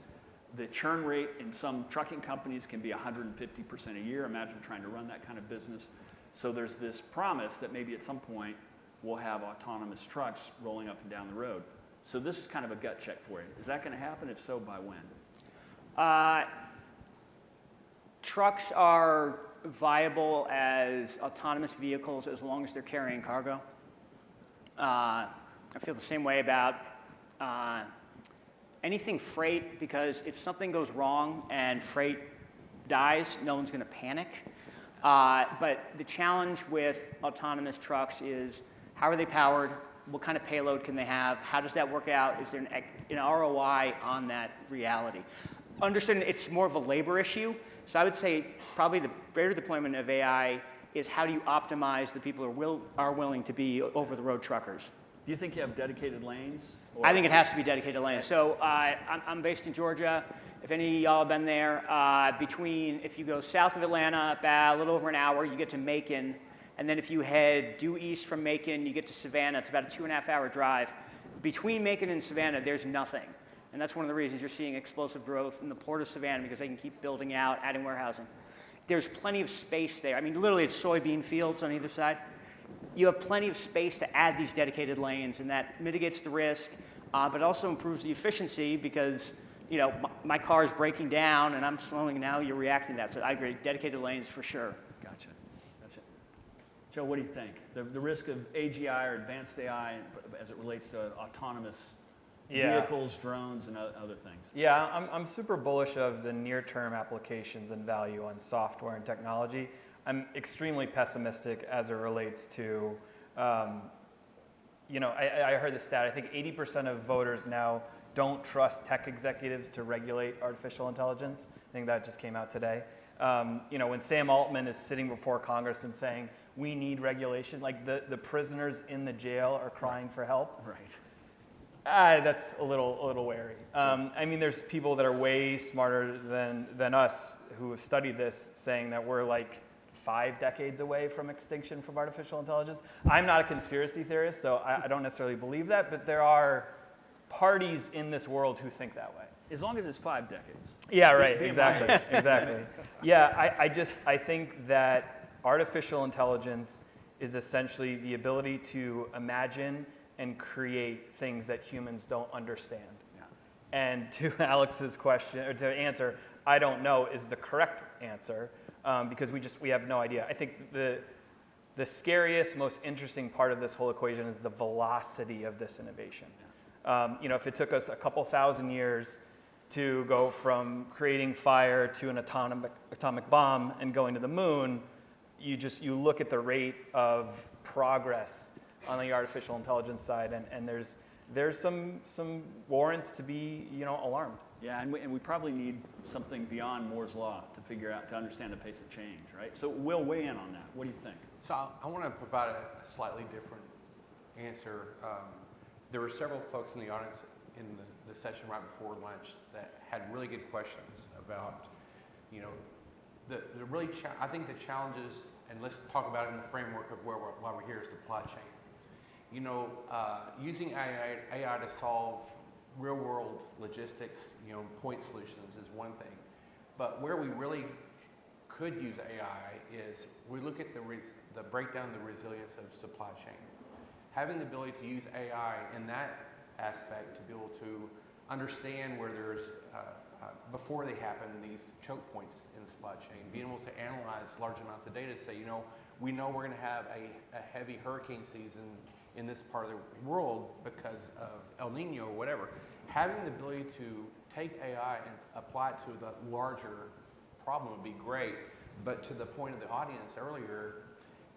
The churn rate in some trucking companies can be 150% a year. Imagine trying to run that kind of business. So there's this promise that maybe at some point we'll have autonomous trucks rolling up and down the road. So this is kind of a gut check for you. Is that going to happen? If so, by when? Trucks are viable as autonomous vehicles as long as they're carrying cargo. I feel the same way about anything freight, because if something goes wrong and freight dies, no one's going to panic. But the challenge with autonomous trucks is, how are they powered? What kind of payload can they have? How does that work out? Is there an ROI on that reality? Understanding it's more of a labor issue. So I would say probably the greater deployment of AI is how do you optimize the people who are willing to be over-the-road truckers? Do you think you have dedicated lanes? I think it has to be dedicated lanes. So I'm based in Georgia. If any of y'all have been there, if you go south of Atlanta, about a little over an hour, you get to Macon. And then if you head due east from Macon, you get to Savannah. It's about a 2.5-hour drive. Between Macon and Savannah, there's nothing. And that's one of the reasons you're seeing explosive growth in the port of Savannah, because they can keep building out, adding warehousing. There's plenty of space there. I mean, literally, it's soybean fields on either side. You have plenty of space to add these dedicated lanes, and that mitigates the risk, but also improves the efficiency because, you know, my car is breaking down and I'm slowing, now you're reacting to that. So I agree, dedicated lanes for sure. Gotcha. Joe, what do you think? The risk of AGI or advanced AI as it relates to autonomous vehicles, drones, and other things? Yeah, I'm super bullish of the near-term applications and value on software and technology. I'm extremely pessimistic as it relates to, you know, I heard the stat, I think 80% of voters now don't trust tech executives to regulate artificial intelligence. I think that just came out today. You know, when Sam Altman is sitting before Congress and saying, we need regulation, like the prisoners in the jail are crying for help. Right. That's a little wary. I mean, there's people that are way smarter than us who have studied this saying that we're like 5 decades away from extinction from artificial intelligence. I'm not a conspiracy theorist, so I don't necessarily believe that, but there are parties in this world who think that way. As long as it's 5 decades. Yeah, right, exactly, exactly. Yeah, I think that artificial intelligence is essentially the ability to imagine and create things that humans don't understand. Yeah. And to Alex's question, or to answer, I don't know is the correct answer. Because we have no idea. I think the scariest, most interesting part of this whole equation is the velocity of this innovation. Yeah. You know, if it took us a couple thousand years to go from creating fire to an atomic bomb and going to the moon, you look at the rate of progress on the artificial intelligence side, and there's some warrants to be, you know, alarmed. Yeah, and we probably need something beyond Moore's Law to understand the pace of change, right? So we'll weigh in on that. What do you think? So I want to provide a slightly different answer. There were several folks in the audience in the session right before lunch that had really good questions about, you know, I think the challenges, and let's talk about it in the framework of why we're here, is supply chain. You know, using AI to solve real-world logistics, you know, point solutions is one thing, but where we really could use AI is we look at the breakdown of the resilience of supply chain. Having the ability to use AI in that aspect to be able to understand where there's, before they happen, these choke points in the supply chain, being able to analyze large amounts of data to say, you know, we know we're going to have a heavy hurricane season in this part of the world because of El Nino or whatever. Having the ability to take AI and apply it to the larger problem would be great. But to the point of the audience earlier,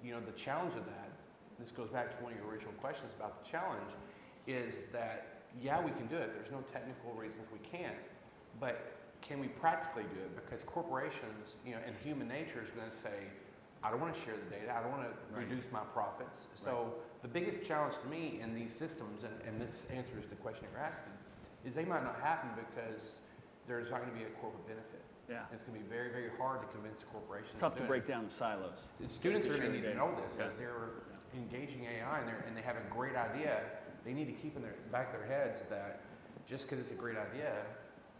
you know, the challenge of that, this goes back to one of your original questions about the challenge, is that, yeah, we can do it. There's no technical reasons we can't. But can we practically do it? Because corporations, you know, and human nature is going to say, I don't want to share the data. I don't want to reduce my profits. So the biggest challenge to me in these systems, and this answers the question you're asking, is they might not happen because there's not going to be a corporate benefit. Yeah. And it's going to be very, very hard to convince corporations. It's tough to break down the silos. Students are going to need to know this as they're engaging AI and they have a great idea. They need to keep in the back of their heads that just because it's a great idea,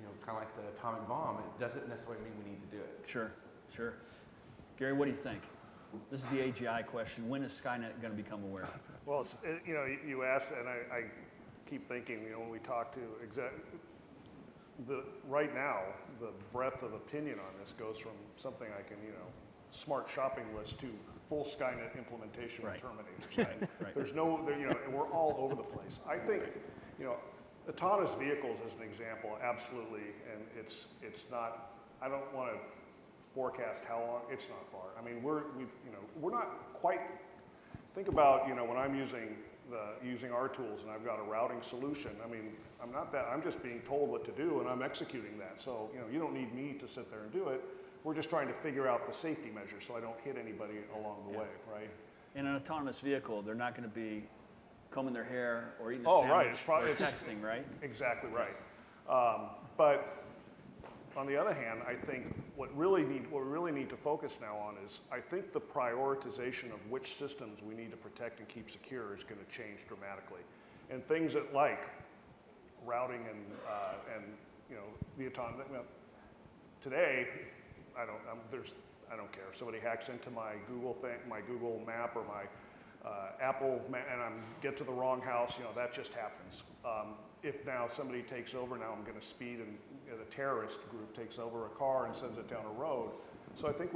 you know, kind of like the atomic bomb, it doesn't necessarily mean we need to do it. Sure. Gary, what do you think? This is the AGI question. When is Skynet going to become aware? Well, you know, you asked, and I keep thinking, you know, when we talk to right now, the breadth of opinion on this goes from something like you know, smart shopping list to full Skynet implementation with Terminators. Right? There's no, you know, and we're all over the place. I think, you know, autonomous vehicles as an example, absolutely, and it's not. I don't want to forecast how long. It's not far. I mean, we're not quite. Think about, you know, when I'm using our tools and I've got a routing solution. I mean, I'm just being told what to do and I'm executing that. So, you know, you don't need me to sit there and do it. We're just trying to figure out the safety measures so I don't hit anybody along the way, right? In an autonomous vehicle, they're not going to be combing their hair or eating a Oh, sandwich right, it's probably- or it's- texting, right? Exactly right. But on the other hand, I think what we really need to focus now on is, I think the prioritization of which systems we need to protect and keep secure is going to change dramatically. And things that like routing and the autonomous. Today, I don't care if somebody hacks into my Google map or my Apple and get to the wrong house. That just happens. If now somebody takes over, now I'm going to speed and a terrorist group takes over a car and sends it down a road. So I think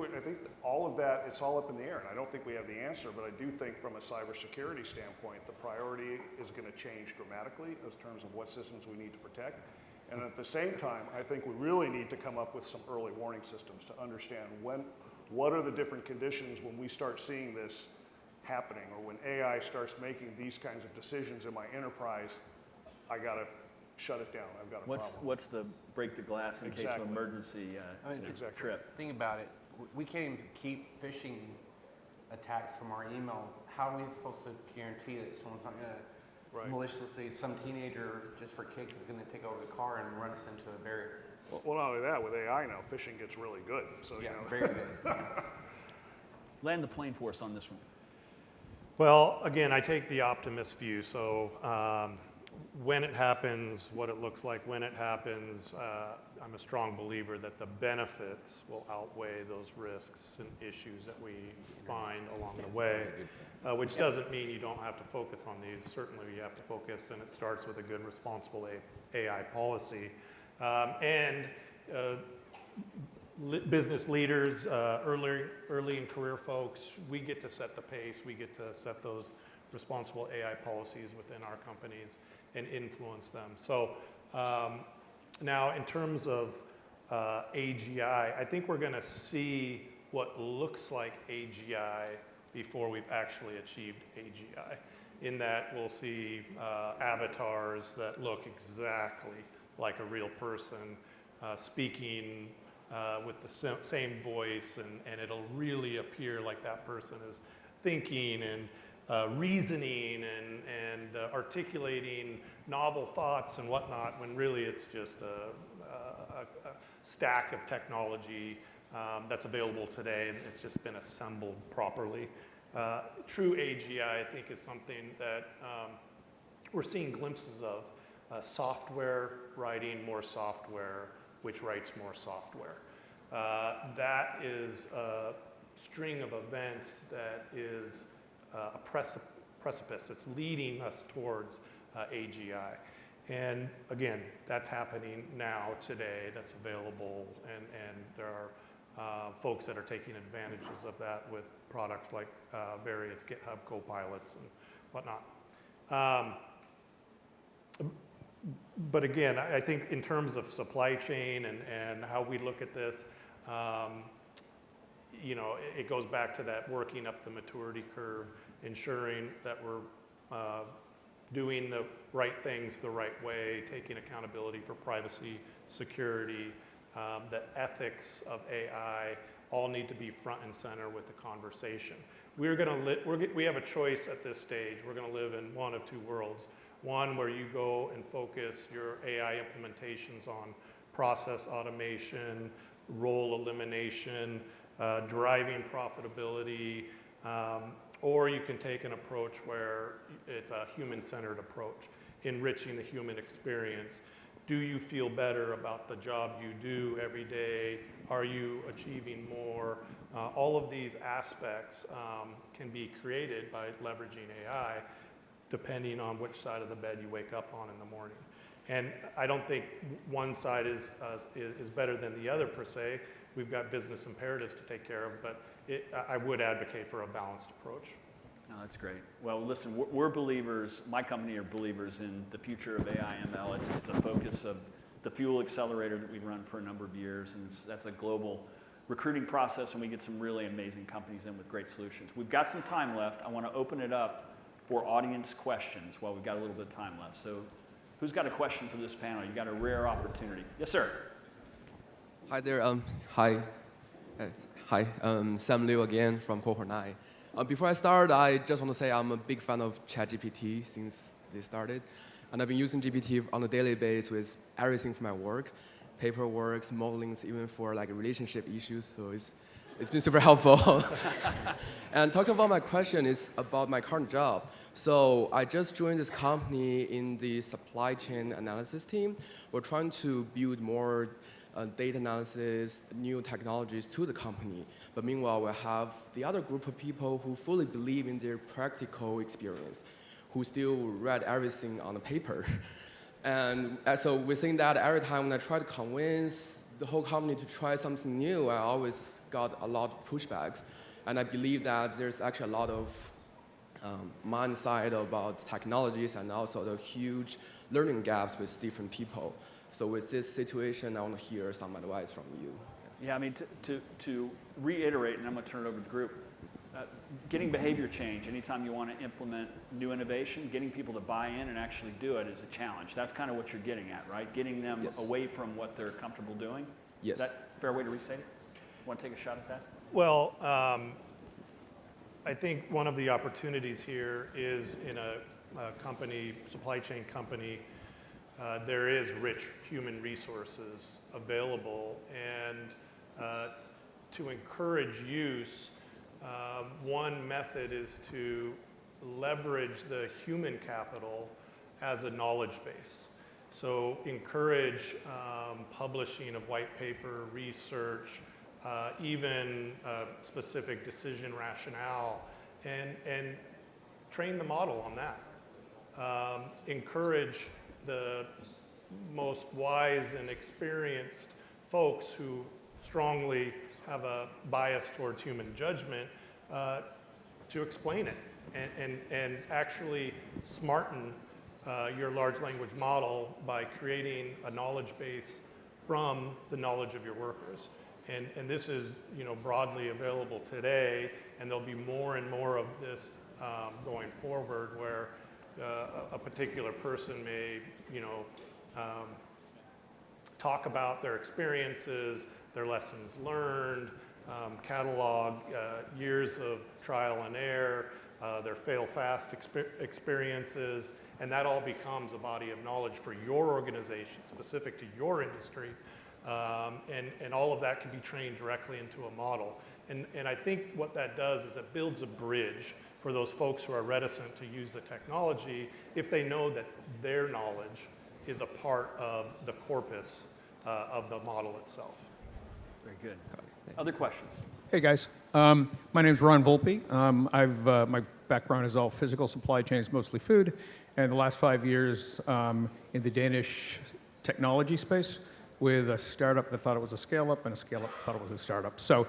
all of that, it's all up in the air, and I don't think we have the answer, but I do think from a cybersecurity standpoint, the priority is going to change dramatically in terms of what systems we need to protect. And at the same time, I think we really need to come up with some early warning systems to understand what are the different conditions when we start seeing this happening, or when AI starts making these kinds of decisions in my enterprise. I got to shut it down. I've got a problem. What's the break the glass in case of Exactly. emergency Exactly. trip? Think about it. We can't even keep phishing attacks from our email. How are we supposed to guarantee that someone's not going to Right. maliciously, some teenager just for kicks is going to take over the car and run us into a barrier? Well, not only that, with AI now, phishing gets really good. So Yeah, very good. Land the plane for us on this one. Well, again, I take the optimist view. So when it happens, what it looks like when it happens, I'm a strong believer that the benefits will outweigh those risks and issues that we find along the way, which doesn't mean you don't have to focus on these. Certainly you have to focus, and it starts with a good responsible AI policy. Business leaders, early in career folks, we get to set the pace. We get to set those responsible AI policies within our companies and influence them. So now in terms of AGI, I think we're going to see what looks like AGI before we've actually achieved AGI. In that we'll see avatars that look exactly like a real person speaking with the same voice, and it'll really appear like that person is thinking and reasoning and articulating novel thoughts and whatnot, when really it's just a stack of technology that's available today, and it's just been assembled properly. True AGI, I think, is something that we're seeing glimpses of. Software writing more software, which writes more software. That is a string of events that is a precipice. It's leading us towards AGI. And again, that's happening now, today, that's available, and there are folks that are taking advantages of that with products like various GitHub Copilots and whatnot. But again, I think in terms of supply chain and how we look at this, it goes back to that working up the maturity curve, ensuring that we're doing the right things the right way, taking accountability for privacy, security, the ethics of AI all need to be front and center with the conversation. We have a choice at this stage. We're going to live in one of two worlds. One where you go and focus your AI implementations on process automation, role elimination, driving profitability, or you can take an approach where it's a human-centered approach, enriching the human experience. Do you feel better about the job you do every day? Are you achieving more? All of these aspects can be created by leveraging AI, depending on which side of the bed you wake up on in the morning. And I don't think one side is better than the other per se. We've got business imperatives to take care of, but I would advocate for a balanced approach. No, that's great. Well, listen, we're believers, my company are believers in the future of AI ML. It's a focus of the Fuel Accelerator that we've run for a number of years, and that's a global recruiting process, and we get some really amazing companies in with great solutions. We've got some time left. I want to open it up for audience questions while we've got a little bit of time left. So who's got a question for this panel? You got a rare opportunity. Yes, sir. Hi there. Hi, Sam Liu again from Cohort 9. Before I start, I just want to say I'm a big fan of ChatGPT since they started. And I've been using GPT on a daily basis with everything for my work, paperwork, modelings, even for like relationship issues. So it's been super helpful. And talking about my question is about my current job. So I just joined this company in the supply chain analysis team. We're trying to build more data analysis, new technologies to the company. But meanwhile, we have the other group of people who fully believe in their practical experience, who still read everything on the paper. And so within that, every time when I try to convince the whole company to try something new, I always got a lot of pushbacks. And I believe that there's actually a lot of mindset about technologies and also the huge learning gaps with different people. So with this situation, I want to hear some advice from you. Yeah, I mean, to reiterate, and I'm going to turn it over to the group, getting behavior change, anytime you want to implement new innovation, getting people to buy in and actually do it is a challenge. That's kind of what you're getting at, right? Getting them Yes. away from what they're comfortable doing? Yes. Is that a fair way to restate it? Want to take a shot at that? Well, I think one of the opportunities here is in a company, supply chain company, there is rich human resources available, and to encourage use, one method is to leverage the human capital as a knowledge base. So encourage publishing of white paper, research, even specific decision rationale, and train the model on that. Encourage the most wise and experienced folks who strongly have a bias towards human judgment to explain it and actually smarten your large language model by creating a knowledge base from the knowledge of your workers. And this is, broadly available today, and there'll be more and more of this going forward, where a particular person may, talk about their experiences, their lessons learned, catalog years of trial and error, their fail-fast experiences, and that all becomes a body of knowledge for your organization, specific to your industry. And all of that can be trained directly into a model. And I think what that does is it builds a bridge for those folks who are reticent to use the technology if they know that their knowledge is a part of the corpus of the model itself. Very good. Other questions? Hey guys, my name is Ron Volpe. My background is all physical supply chains, mostly food, and the last 5 years in the Danish technology space with a startup that thought it was a scale-up and a scale-up that thought it was a startup. So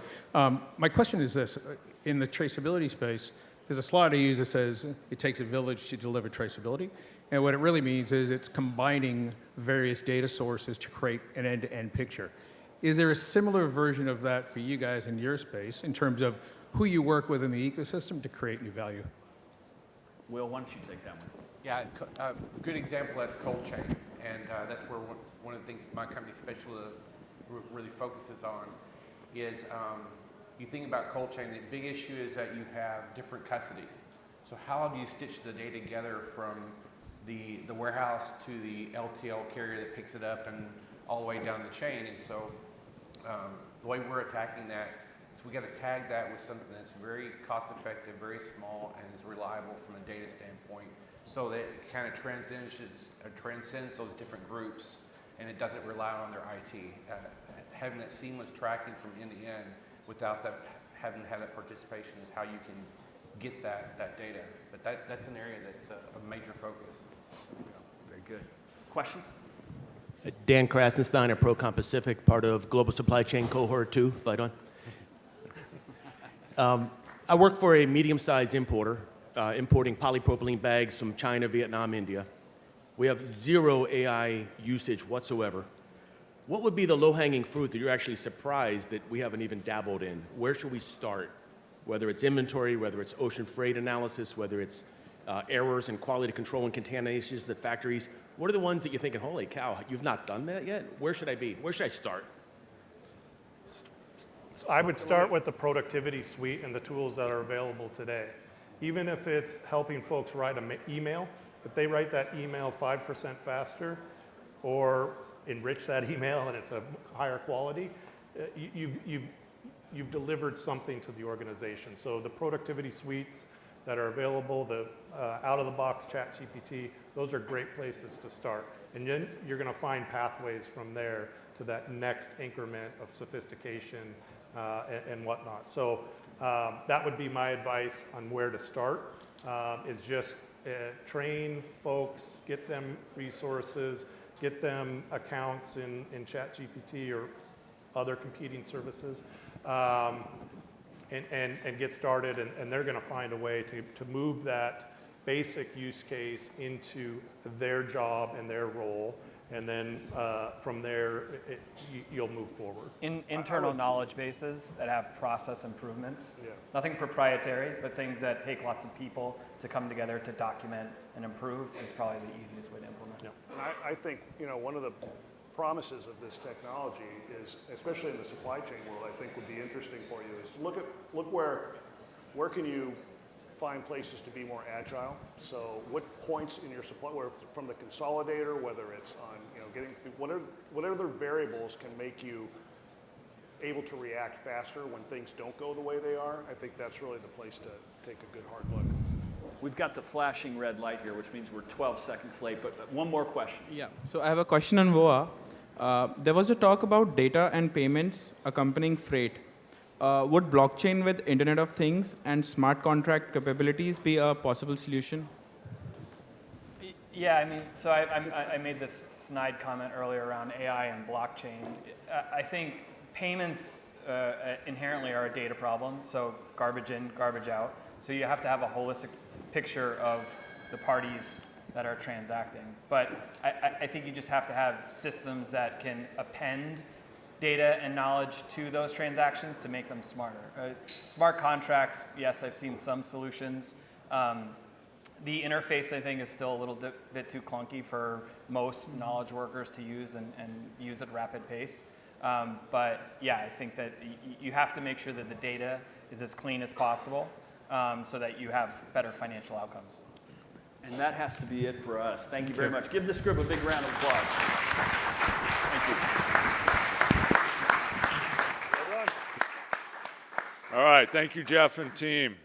my question is this: in the traceability space, there's a slide I use that says it takes a village to deliver traceability, and what it really means is it's combining various data sources to create an end-to-end picture. Is there a similar version of that for you guys in your space in terms of who you work with in the ecosystem to create new value? Will, why don't you take that one? Yeah, a good example, that's cold chain. And that's where one of the things my company really focuses on is you think about cold chain, the big issue is that you have different custody. So how do you stitch the data together from the warehouse to the LTL carrier that picks it up and all the way down the chain? And so the way we're attacking that is we got to tag that with something that's very cost effective, very small, and is reliable from a data standpoint, so that it kind of transcends those different groups and it doesn't rely on their IT. Having that seamless tracking from end to end without having to have that participation is how you can get that data. But that's an area that's a major focus. Very good. Question? Dan Krasenstein at Procon Pacific, part of Global Supply Chain Cohort 2, Fight On. I work for a medium-sized importer, importing polypropylene bags from China, Vietnam, India. We have zero AI usage whatsoever. What would be the low-hanging fruit that you're actually surprised that we haven't even dabbled in? Where should we start? Whether it's inventory, whether it's ocean freight analysis, whether it's errors in quality control and contaminations at factories. What are the ones that you're thinking, holy cow, you've not done that yet? Where should I be? Where should I start? I would start with the productivity suite and the tools that are available today. Even if it's helping folks write an email, if they write that email 5% faster or enrich that email and it's a higher quality, you've delivered something to the organization. So the productivity suites that are available, the out-of-the-box ChatGPT, those are great places to start. And then you're going to find pathways from there to that next increment of sophistication and whatnot. So that would be my advice on where to start, is just train folks, get them resources, get them accounts in ChatGPT or other competing services, and get started, and they're going to find a way to move that basic use case into their job and their role, and then from there, you'll move forward. Internal knowledge bases that have process improvements. Yeah. Nothing proprietary, but things that take lots of people to come together to document and improve is probably the easiest way to implement. Yeah. And I think, one of the promises of this technology is, especially in the supply chain world, I think would be interesting for you, is to look where can you find places to be more agile. So what points in your supply, where from the consolidator, whether it's on getting through, whatever variables can make you able to react faster when things don't go the way they are. I think that's really the place to take a good hard look. We've got the flashing red light here, which means we're 12 seconds late, but one more question. Yeah, so I have a question on VOA. There was a talk about data and payments accompanying freight. Would blockchain with Internet of Things and smart contract capabilities be a possible solution? Yeah, so I made this snide comment earlier around AI and blockchain. I think payments inherently are a data problem, so garbage in, garbage out. So you have to have a holistic picture of the parties that are transacting. But I think you just have to have systems that can append data and knowledge to those transactions to make them smarter. Smart contracts, yes, I've seen some solutions. The interface, I think, is still a little bit too clunky for most knowledge workers to use and use at rapid pace. But yeah, I think that you have to make sure that the data is as clean as possible so that you have better financial outcomes. And that has to be it for us. Thank you very much. Give this group a big round of applause. Thank you. All right, thank you, Jeff and team.